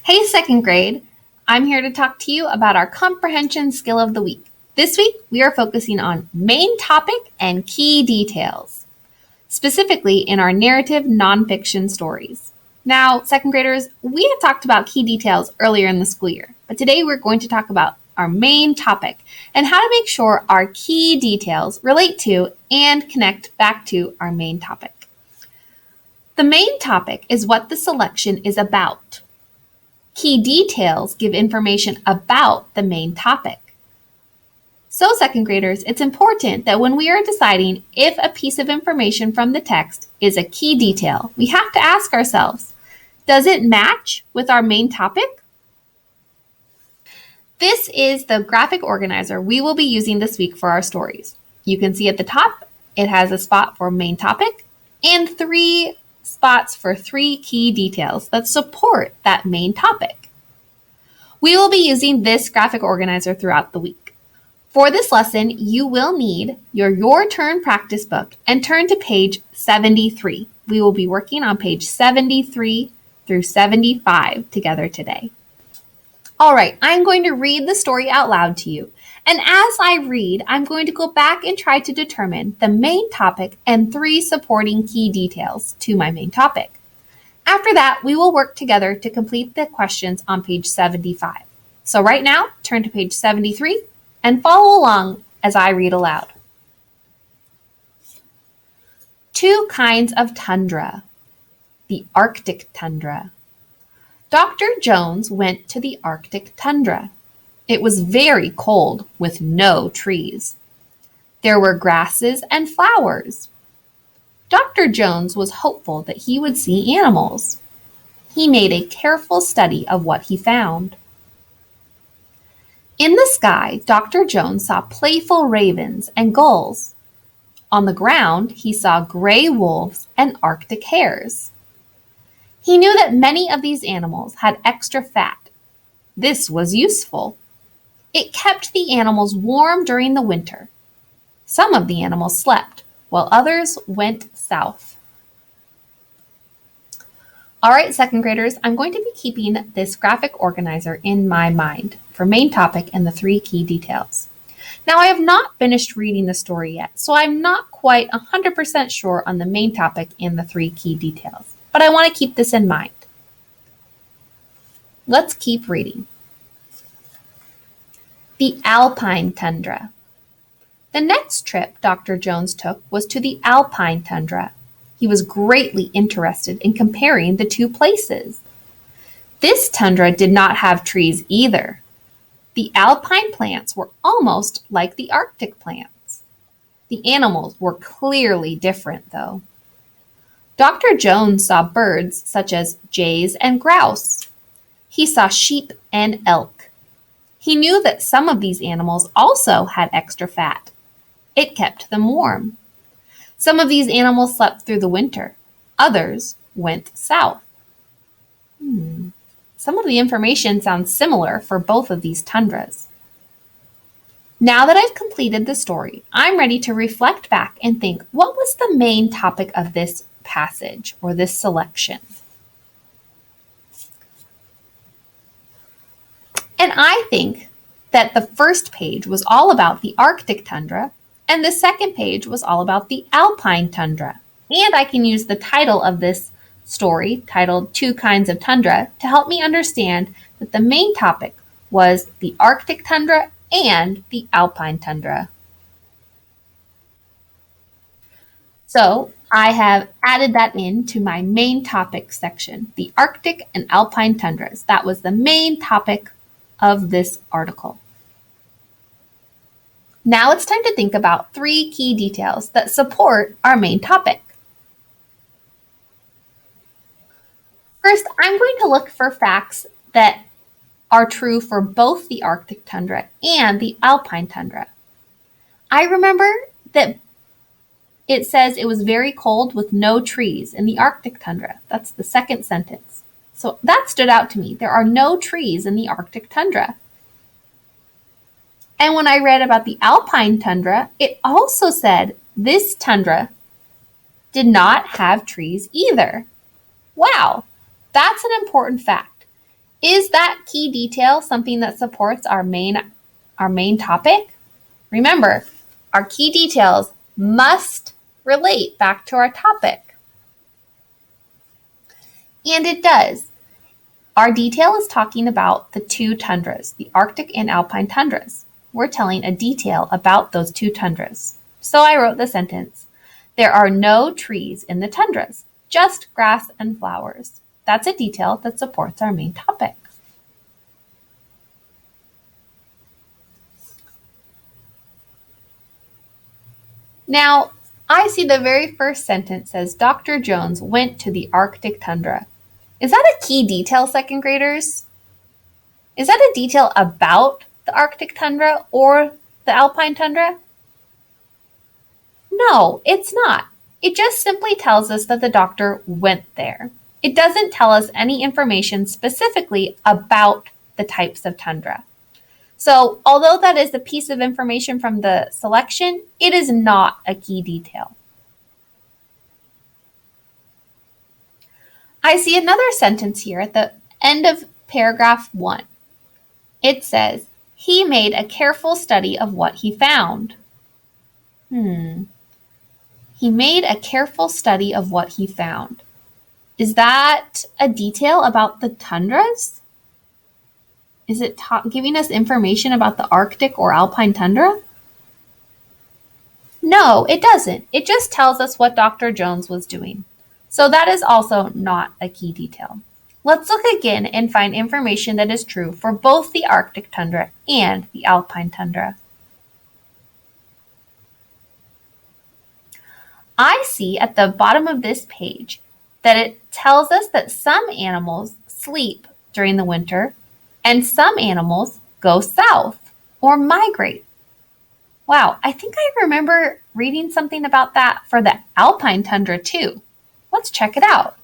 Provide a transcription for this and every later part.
Hey, second grade. I'm here to talk to you about our comprehension skill of the week. This week, we are focusing on main topic and key details, specifically in our narrative nonfiction stories. Now, second graders, we have talked about key details earlier in the school year, but today we're going to talk about our main topic and how to make sure our key details relate to and connect back to our main topic. The main topic is what the selection is about. Key details give information about the main topic. So, second graders, it's important that when we are deciding if a piece of information from the text is a key detail, we have to ask ourselves, does it match with our main topic? This is the graphic organizer we will be using this week for our stories. You can see at the top, it has a spot for main topic and 3 spots for 3 key details that support that main topic. We will be using this graphic organizer throughout the week. For this lesson, you will need your turn practice book and turn to page 73. We will be working on page 73 through 75 together today. All right, I'm going to read the story out loud to you. And as I read, I'm going to go back and try to determine the main topic and 3 supporting key details to my main topic. After that, we will work together to complete the questions on page 75. So right now, turn to page 73 and follow along as I read aloud. 2 kinds of tundra. The Arctic tundra. Dr. Jones went to the Arctic tundra. It was very cold with no trees. There were grasses and flowers. Dr. Jones was hopeful that he would see animals. He made a careful study of what he found. In the sky, Dr. Jones saw playful ravens and gulls. On the ground, he saw gray wolves and Arctic hares. He knew that many of these animals had extra fat. This was useful. It kept the animals warm during the winter. Some of the animals slept, while others went south. All right, second graders, I'm going to be keeping this graphic organizer in my mind for main topic and the 3 key details. Now, I have not finished reading the story yet, so I'm not quite 100% sure on the main topic and the 3 key details, but I want to keep this in mind. Let's keep reading. The Alpine Tundra. The next trip Dr. Jones took was to the Alpine Tundra. He was greatly interested in comparing the 2 places. This tundra did not have trees either. The alpine plants were almost like the Arctic plants. The animals were clearly different, though. Dr. Jones saw birds such as jays and grouse. He saw sheep and elk. He knew that some of these animals also had extra fat. It kept them warm. Some of these animals slept through the winter. Others went south. Some of the information sounds similar for both of these tundras. Now that I've completed the story, I'm ready to reflect back and think, what was the main topic of this passage or this selection? And I think that the first page was all about the Arctic tundra, and the second page was all about the Alpine tundra. And I can use the title of this story, titled 2 Kinds of Tundra, to help me understand that the main topic was the Arctic tundra and the Alpine tundra. So I have added that into my main topic section, the Arctic and Alpine tundras. That was the main topic of this article. Now it's time to think about 3 key details that support our main topic. First, I'm going to look for facts that are true for both the Arctic tundra and the Alpine tundra. I remember that it says it was very cold with no trees in the Arctic tundra. That's the second sentence. So that stood out to me. There are no trees in the Arctic tundra. And when I read about the Alpine tundra, it also said this tundra did not have trees either. Wow, that's an important fact. Is that key detail something that supports our main topic? Remember, our key details must relate back to our topic. And it does. Our detail is talking about the two tundras, the Arctic and Alpine tundras. We're telling a detail about those two tundras. So I wrote the sentence, there are no trees in the tundras, just grass and flowers. That's a detail that supports our main topic. Now, I see the very first sentence says Dr. Jones went to the Arctic tundra. Is that a key detail, second graders? Is that a detail about the Arctic tundra or the Alpine tundra? No, it's not. It just simply tells us that the doctor went there. It doesn't tell us any information specifically about the types of tundra. So, although that is a piece of information from the selection, it is not a key detail. I see another sentence here at the end of paragraph 1. It says, he made a careful study of what he found. He made a careful study of what he found. Is that a detail about the tundras? Is it giving us information about the Arctic or Alpine tundra? No, it doesn't. It just tells us what Dr. Jones was doing. So that is also not a key detail. Let's look again and find information that is true for both the Arctic tundra and the Alpine tundra. I see at the bottom of this page that it tells us that some animals sleep during the winter and some animals go south or migrate. Wow, I think I remember reading something about that for the Alpine tundra too. Let's check it out.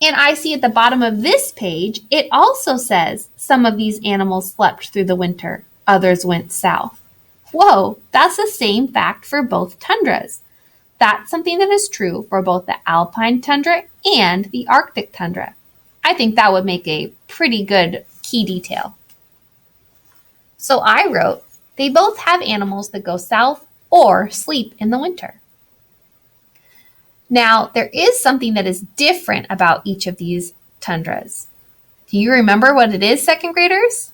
And I see at the bottom of this page, it also says some of these animals slept through the winter, others went south. Whoa, that's the same fact for both tundras. That's something that is true for both the Alpine tundra and the Arctic tundra. I think that would make a pretty good key detail. So I wrote, they both have animals that go south or sleep in the winter. Now, there is something that is different about each of these tundras. Do you remember what it is, second graders?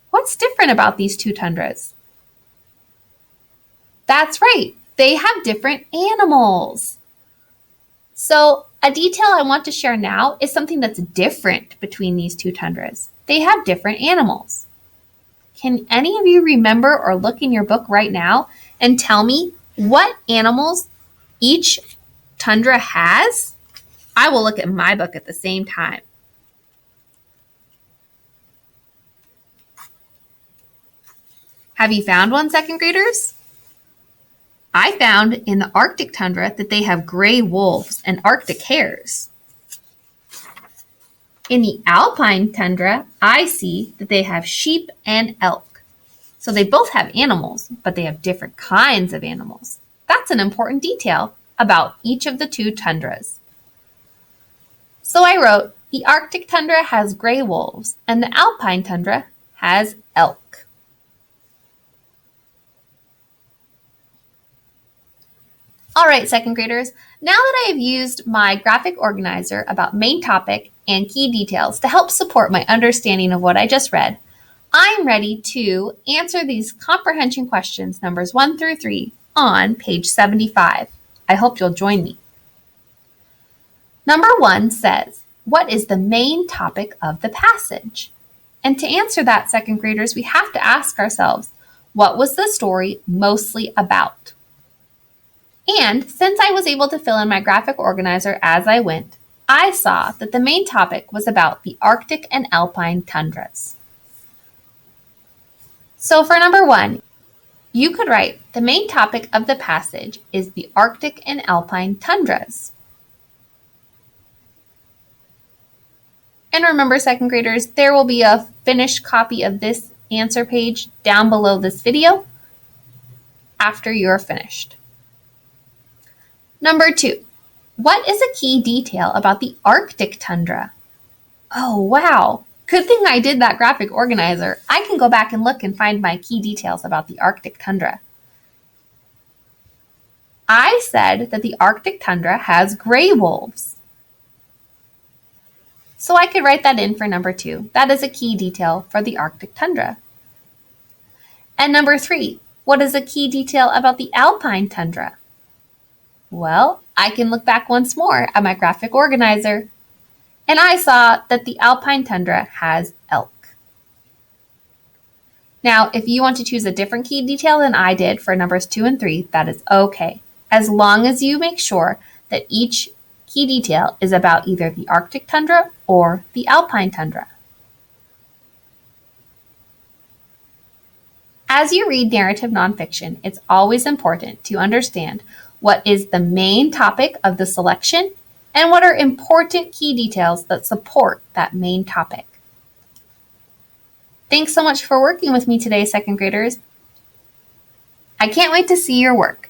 What's different about these two tundras? That's right, they have different animals. So a detail I want to share now is something that's different between these two tundras. They have different animals. Can any of you remember or look in your book right now and tell me what animals each tundra has? I will look at my book at the same time. Have you found one, second graders? I found in the Arctic tundra that they have gray wolves and Arctic hares. In the Alpine tundra, I see that they have sheep and elk. So they both have animals, but they have different kinds of animals. That's an important detail about each of the two tundras. So I wrote, the Arctic tundra has gray wolves and the Alpine tundra has elk. All right, second graders, now that I have used my graphic organizer about main topic and key details to help support my understanding of what I just read, I'm ready to answer these comprehension questions numbers 1 through 3 on page 75. I hope you'll join me. Number 1 says, what is the main topic of the passage? And to answer that, second graders, we have to ask ourselves, what was the story mostly about? And since I was able to fill in my graphic organizer as I went, I saw that the main topic was about the Arctic and Alpine tundras. So for number 1, you could write, the main topic of the passage is the Arctic and Alpine tundras. And remember, second graders, there will be a finished copy of this answer page down below this video after you're finished. Number 2, What is a key detail about the Arctic tundra? Oh, wow. Good thing I did that graphic organizer. I can go back and look and find my key details about the Arctic tundra. I said that the Arctic tundra has gray wolves. So I could write that in for number 2. That is a key detail for the Arctic tundra. And number 3, what is a key detail about the Alpine tundra? Well, I can look back once more at my graphic organizer, and I saw that the Alpine tundra has elk. Now, if you want to choose a different key detail than I did for numbers 2 and 3, that is okay, as long as you make sure that each key detail is about either the Arctic tundra or the Alpine tundra. As you read narrative nonfiction, it's always important to understand what is the main topic of the selection and what are important key details that support that main topic. Thanks so much for working with me today, second graders. I can't wait to see your work.